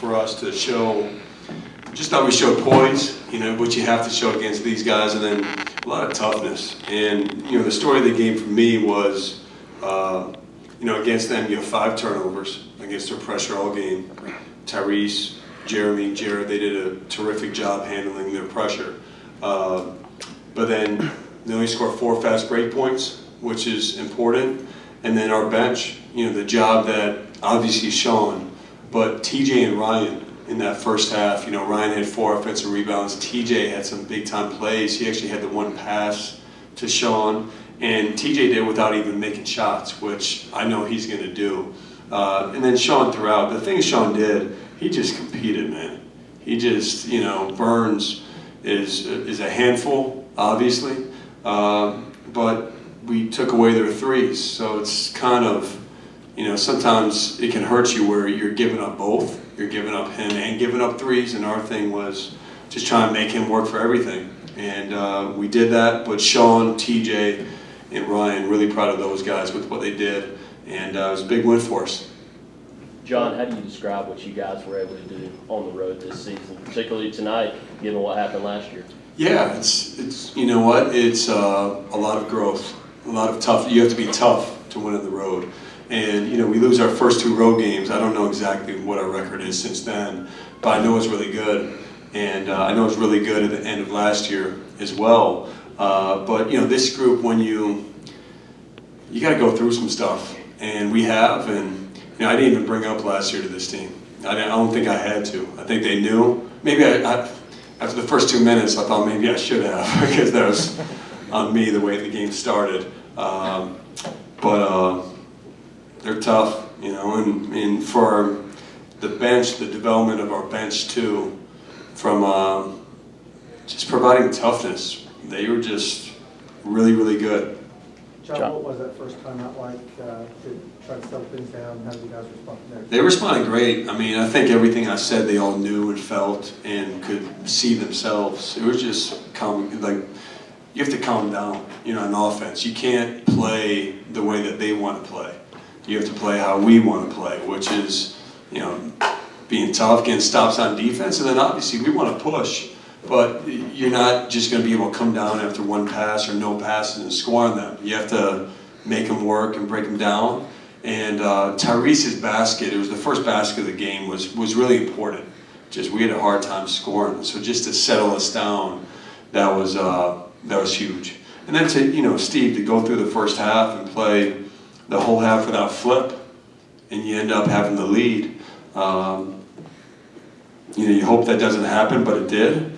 for us to show. Just thought we showed poise, you know, what you have to show against these guys, and then a lot of toughness. And, you know, the story of the game for me was, you know, against them, you have 5 turnovers against their pressure all game. Tyrese, Jeremy, Jared, they did a terrific job handling their pressure. But then they only scored 4 fast break points, which is important. And then our bench, you know, the job that obviously Sean, but TJ and Ryan, in that first half, you know, Ryan had 4 offensive rebounds. TJ had some big-time plays. He actually had the 1 pass to Sean, and TJ did without even making shots, which I know he's going to do. And then Sean throughout. The thing Sean did, he just competed, man. He just, you know, Burns is a handful, obviously, but we took away their threes, so it's kind of, you know, sometimes it can hurt you where you're giving up both. You're giving up him and giving up threes, and our thing was just trying to make him work for everything. And we did that, but Sean, TJ, and Ryan, really proud of those guys with what they did, and it was a big win for us. John, how do you describe what you guys were able to do on the road this season, particularly tonight, given what happened last year? Yeah, it's you know what? It's a lot of growth, a lot of tough. You have to be tough to win on the road. And, you know, we lose our first 2 road games. I don't know exactly what our record is since then, but I know it's really good. And I know it's really good at the end of last year as well. But, you know, this group, when you got to go through some stuff. And we have. And, you know, I didn't even bring up last year to this team. I don't think I had to. I think they knew. Maybe after the first 2 minutes, I thought maybe I should have, because that was on me the way the game started. But they're tough, you know, and for the bench, the development of our bench too, from just providing toughness, they were just really, really good. John, what was that first time out like to try to settle things down? How did you guys respond there? They responded great. I mean, I think everything I said they all knew and felt and could see themselves. It was just calm, like, you have to calm down, you know, on offense. You can't play the way that they want to play. You have to play how we want to play, which is, you know, being tough, getting stops on defense, and then obviously we want to push, but you're not just going to be able to come down after 1 pass or no passes and score on them. You have to make them work and break them down. And Tyrese's basket, it was the first basket of the game, was really important. Just we had a hard time scoring, so just to settle us down, that was huge. And then to, you know, Steve, to go through the first half and play the whole half without flip, and you end up having the lead. You know, you hope that doesn't happen, but it did,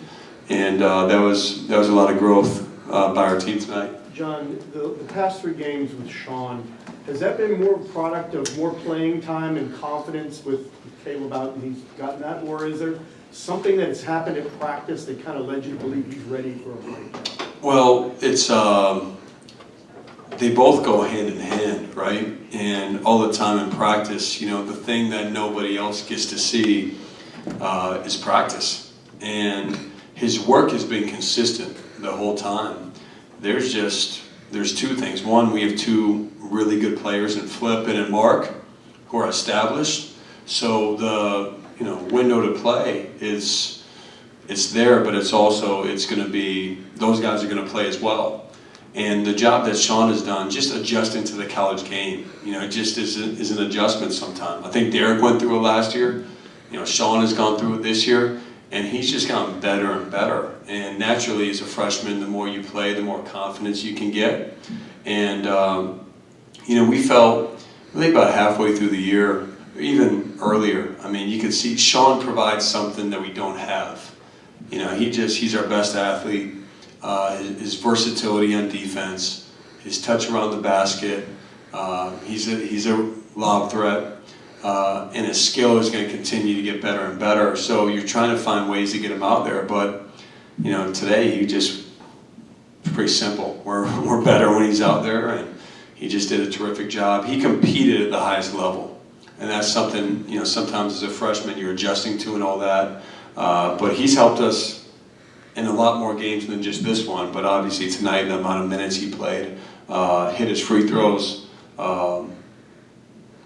and that was a lot of growth by our team tonight. John, the past 3 games with Sean, has that been more product of more playing time and confidence with Caleb out and he's gotten that, or is there something that's happened in practice that kind of led you to believe he's ready for a break? Well, it's they both go hand in hand, right? And all the time in practice, you know, the thing that nobody else gets to see is practice. And his work has been consistent the whole time. There's 2 things. One, we have 2 really good players in Flip and in Mark who are established. So the, you know, window to play it's there, but it's going to be, those guys are going to play as well. And the job that Sean has done, just adjusting to the college game, you know, it just is an adjustment sometimes. I think Derek went through it last year. You know, Sean has gone through it this year, and he's just gotten better and better. And naturally, as a freshman, the more you play, the more confidence you can get. And, you know, we felt really about halfway through the year, even earlier, I mean, you could see Sean provides something that we don't have. You know, he's our best athlete. His versatility on defense, his touch around the basket, he's a lob threat, and his skill is going to continue to get better and better. So you're trying to find ways to get him out there, but you know, today it's pretty simple. We're better when he's out there, and he just did a terrific job. He competed at the highest level, and that's something, you know, sometimes as a freshman you're adjusting to and all that. But he's helped us in a lot more games than just this one, but obviously tonight, the amount of minutes he played, hit his free throws,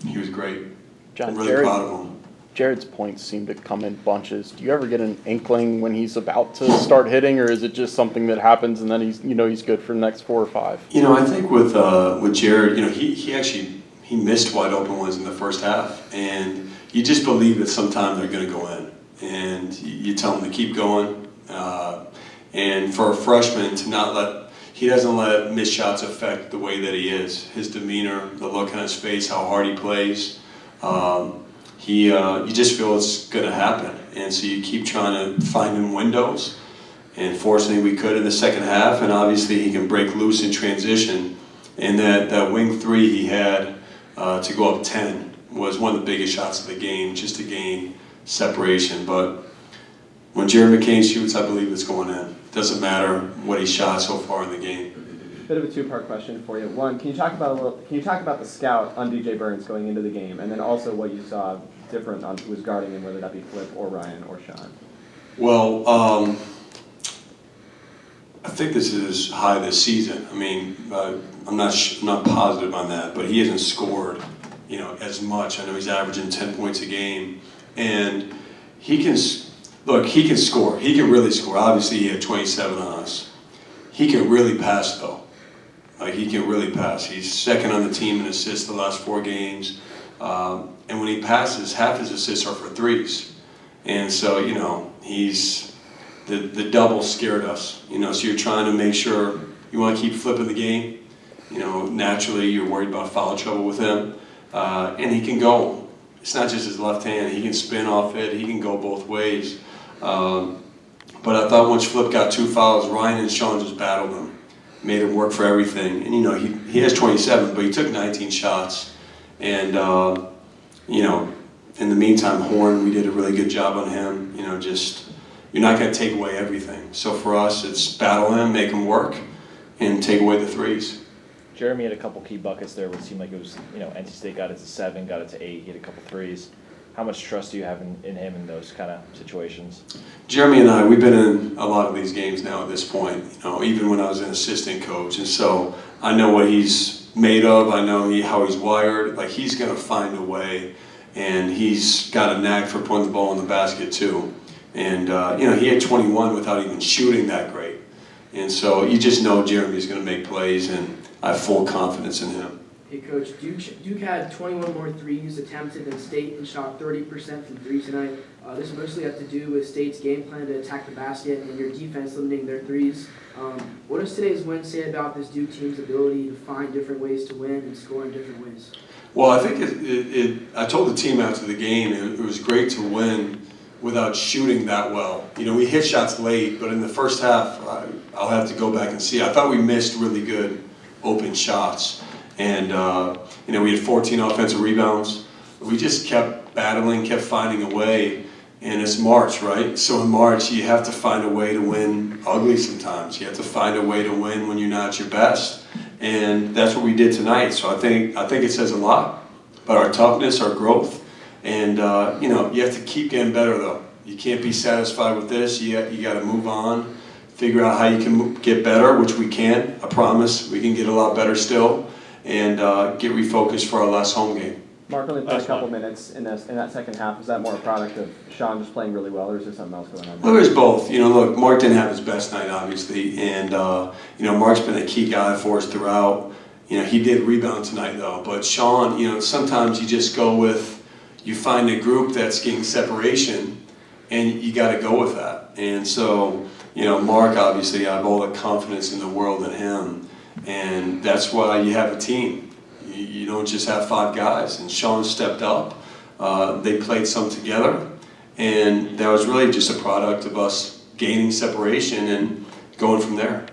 he was great. John, I'm really proud of him. Jared's points seem to come in bunches. Do you ever get an inkling when he's about to start hitting, or is it just something that happens and then he's good for the next 4 or 5? I think with Jared, he missed wide open ones in the first half, and you just believe that sometime they're going to go in, and you tell him to keep going. And for a freshman to he doesn't let missed shots affect the way that he is, his demeanor, the look on his face, how hard he plays. You just feel it's going to happen, and so you keep trying to find him windows. And fortunately, we could in the second half, and obviously he can break loose in transition. And that wing three he had to go up 10 was one of the biggest shots of the game, just to gain separation. But when Jared McCain shoots, I believe it's going in. Doesn't matter what he shot so far in the game. Bit of a two-part question for you. One, can you talk about the scout on DJ Burns going into the game, and then also what you saw different on who was guarding him, whether that be Flip or Ryan or Sean? Well, I think this is high this season. I mean, I'm not positive on that, but he hasn't scored, as much. I know he's averaging 10 points a game, and he can score. He can really score. Obviously, he had 27 on us. He can really pass, though. He can really pass. He's second on the team in assists the last 4 games. And when he passes, half his assists are for threes. And so, he's the double scared us. So you're trying to make sure you want to keep flipping the game. Naturally, you're worried about foul trouble with him. And he can go. It's not just his left hand. He can spin off it. He can go both ways. But I thought once Flip got 2 fouls, Ryan and Sean just battled him, made him work for everything. And he has 27, but he took 19 shots. And in the meantime, Horn, we did a really good job on him. You're not going to take away everything. So for us, it's battle him, make him work, and take away the threes. Jeremy had a couple key buckets there. It seemed like it was, NC State got it to 7, got it to 8. He had a couple threes. How much trust do you have in him in those kind of situations? Jeremy and I, we've been in a lot of these games now at this point, even when I was an assistant coach. And so I know what he's made of. I know how he's wired. Like, he's going to find a way, and he's got a knack for putting the ball in the basket too. And, he had 21 without even shooting that great. And so you just know Jeremy's going to make plays, and I have full confidence in him. Hey, Coach, Duke had 21 more threes attempted than State and shot 30% from 3 tonight. This mostly had to do with State's game plan to attack the basket and your defense limiting their threes. What does today's win say about this Duke team's ability to find different ways to win and score in different ways? Well, I think I told the team after the game it was great to win without shooting that well. We hit shots late, but in the first half, I'll have to go back and see. I thought we missed really good open shots. And, we had 14 offensive rebounds. We just kept battling, kept finding a way. And it's March, right? So in March, you have to find a way to win ugly sometimes. You have to find a way to win when you're not at your best. And that's what we did tonight. So I think it says a lot about our toughness, our growth. And, you have to keep getting better, though. You can't be satisfied with this. You got to move on, figure out how you can get better, which we can. I promise we can get a lot better still. And get refocused for our last home game. Mark only played a couple minutes in that second half. Is that more a product of Sean just playing really well, or is there something else going on there? Well, there's both. Look, Mark didn't have his best night, obviously, and Mark's been a key guy for us throughout. He did rebound tonight, though. But Sean, sometimes you just go with, you find a group that's getting separation, and you got to go with that. And so, Mark, obviously, I have all the confidence in the world in him. And that's why you have a team. You don't just have 5 guys. And Sean stepped up. They played some together. And that was really just a product of us gaining separation and going from there.